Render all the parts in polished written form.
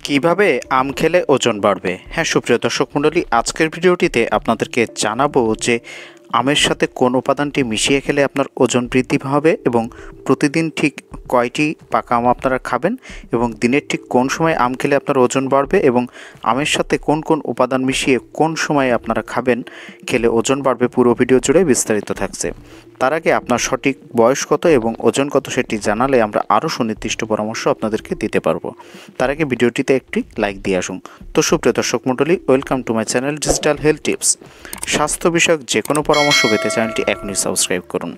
কিভাবে আম খেলে ওজন বাড়বে। হ্যাঁ সুপ্রিয় দর্শক মণ্ডলী, আজকের ভিডিওটিতে আপনাদেরকে জানাবো যে আমের সাথে কোন উপাদানটি মিশিয়ে খেলে আপনার ওজন বৃদ্ধি হবে এবং প্রতিদিন ঠিক কয়টি পাকা আম আপনারা খাবেন এবং দিনের ঠিক কোন সময় আম খেলে আপনার ওজন বাড়বে এবং আমের সাথে কোন কোন উপাদান মিশিয়ে কোন সময়ে আপনারা খাবেন খেলে ওজন বাড়বে, পুরো ভিডিও জুড়ে বিস্তারিত থাকছে। তার আগে আপনার সঠিক বয়স কত এবং ওজন কত সেটি জানালে আমরা আরও সুনির্দিষ্ট পরামর্শ আপনাদেরকে দিতে পারবো। তার আগে ভিডিওটিতে একটি লাইক দিয়ে আসুন। তো সুপ্রিয় দর্শক মণ্ডলী, welcome to my channel digital health tips. স্বাস্থ্য বিষয়ক যে কোনো পরামর্শ পেতে চ্যানেলটি এখনই সাবস্ক্রাইব করুন।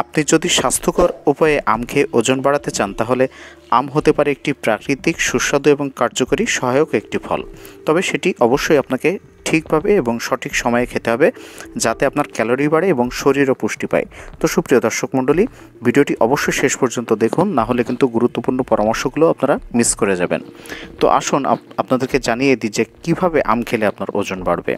আপনি যদি স্বাস্থ্যকর উপায়ে আম খেয়ে ওজন বাড়াতে চান তাহলে আম হতে পারে একটি প্রাকৃতিক, সুস্বাদু এবং কার্যকরী সহায়ক একটি ফল। তবে সেটি অবশ্যই আপনাকে ঠিকভাবে এবং সঠিক সময়ে খেতে হবে যাতে আপনার ক্যালোরি বাড়ে এবং শরীরও পুষ্টি পায়। তো সুপ্রিয় দর্শক মণ্ডলী, ভিডিওটি অবশ্যই শেষ পর্যন্ত দেখুন, না হলে কিন্তু গুরুত্বপূর্ণ পরামর্শগুলো আপনারা মিস করে যাবেন। তো আসুন আপনাদেরকে জানিয়ে দিই যে কীভাবে আম খেলে আপনার ওজন বাড়বে।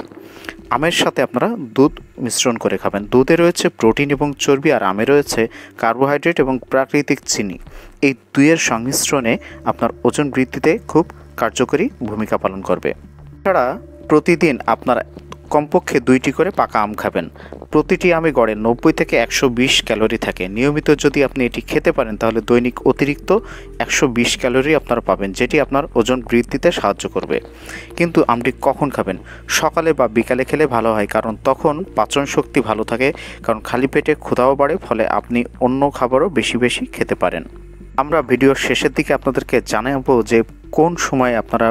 আমের সাথে আপনারা দুধ মিশ্রণ করে খাবেন। দুধে রয়েছে প্রোটিন এবং চর্বি, আর আমে রয়েছে কার্বোহাইড্রেট এবং প্রাকৃতিক চিনি। এই দুইয়ের সংমিশ্রণে আপনার ওজন বৃদ্ধিতে খুব কার্যকরী ভূমিকা পালন করবে। এছাড়া প্রতিদিন আপনারা কমপক্ষে 2টি করে পাকা আম খাবেন। প্রতিটি আমে গড়ে 90 থেকে 120 ক্যালোরি থাকে। নিয়মিত যদি আপনি এটি খেতে পারেন তাহলে দৈনিক অতিরিক্ত 120 ক্যালোরি আপনারা পাবেন, যেটি আপনার ওজন বৃদ্ধিতে সাহায্য করবে। কিন্তু আমটি কখন খাবেন? সকালে বা বিকালে খেলে ভালো হয়, কারণ তখন পাচন শক্তি ভালো থাকে, কারণ খালি পেটে ক্ষুধাও বাড়ে, ফলে আপনি অন্য খাবারও বেশি বেশি খেতে পারেন। আমরা ভিডিওর শেষের দিকে আপনাদেরকে জানাবো যে কোন সময় আপনারা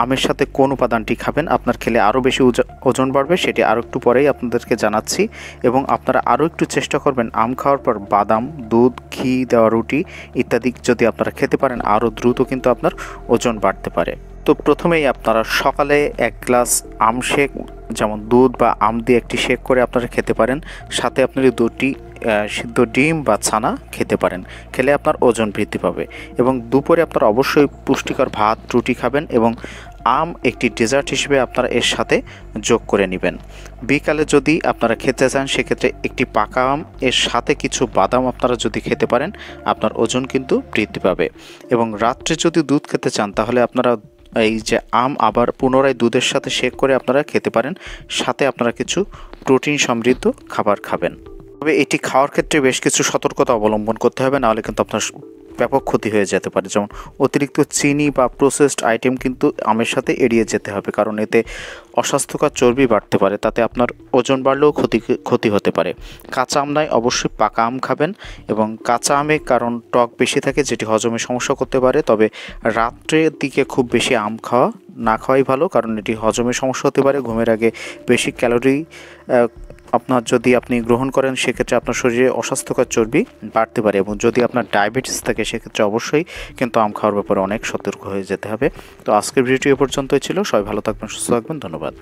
আমের সাথে কোন উপাদানটি খাবেন আপনার খেলে আরও বেশি ওজন বাড়বে, সেটি আরও একটু পরেই আপনাদেরকে জানাচ্ছি। এবং আপনারা আরও একটু চেষ্টা করবেন আম খাওয়ার পর বাদাম, দুধ, ঘি দেওয়া রুটি ইত্যাদি যদি আপনারা খেতে পারেন আরও দ্রুত কিন্তু আপনার ওজন বাড়তে পারে। তো প্রথমেই আপনারা সকালে 1 গ্লাস আম শেক, যেমন দুধ বা আম দিয়ে একটি শেক করে আপনারা খেতে পারেন। সাথে আপনি 2টি সিদ্ধ ডিম বা ছানা খেতে পারেন, খেলে আপনার ওজন বৃদ্ধি পাবে। এবং দুপুরে আপনারা অবশ্যই পুষ্টিকর ভাত, রুটি খাবেন এবং আম একটি ডেজার্ট হিসেবে আপনারা এর সাথে যোগ করে নেবেন। বিকালে যদি আপনারা খেতে চান সেক্ষেত্রে একটি পাকা আম এর সাথে কিছু বাদাম আপনারা যদি খেতে পারেন আপনার ওজন কিন্তু বৃদ্ধি পাবে। এবং রাত্রে যদি দুধ খেতে চান তাহলে আপনারা এই যে আম আবার পুনরায় দুধের সাথে শেক করে আপনারা খেতে পারেন, সাথে আপনারা কিছু প্রোটিন সমৃদ্ধ খাবার খাবেন। তবে এটি খাওয়ার ক্ষেত্রে বেশ কিছু সতর্কতা অবলম্বন করতে হবে, নাহলে কিন্তু আপনার ব্যাপক ক্ষতি হয়ে যেতে পারে। যেমন অতিরিক্ত চিনি বা প্রসেসড আইটেম কিন্তু আমের সাথে এড়িয়ে যেতে হবে, কারণ এতে অস্বাস্থ্যকর চর্বি বাড়তে পারে, তাতে আপনার ওজন বাড়লেও ক্ষতি হতে পারে। কাঁচা আম নয়, অবশ্যই পাকা আম খাবেন। এবং কাঁচা আমে কারণ টক বেশি থাকে, যেটি হজমে সমস্যা করতে পারে। তবে রাত্রের দিকে খুব বেশি আম না খাওয়াই ভালো, কারণ এটি হজমে সমস্যা হতে পারে। ঘুমের আগে বেশি ক্যালোরি যদি আপনি গ্রহণ করেন সেক্ষেত্রে আপনার শরীরে অস্বাস্থ্যকর চর্বি বাড়তে পারে। এবং যদি আপনার ডায়াবেটিস থাকে সেক্ষেত্রে অবশ্যই কিন্তু আম খাওয়ার ব্যাপারে অনেক সতর্ক হয়ে যেতে হবে। তো আজকের ভিডিওটি এ পর্যন্তই ছিল। সবাই ভালো থাকবেন, সুস্থ থাকবেন, ধন্যবাদ।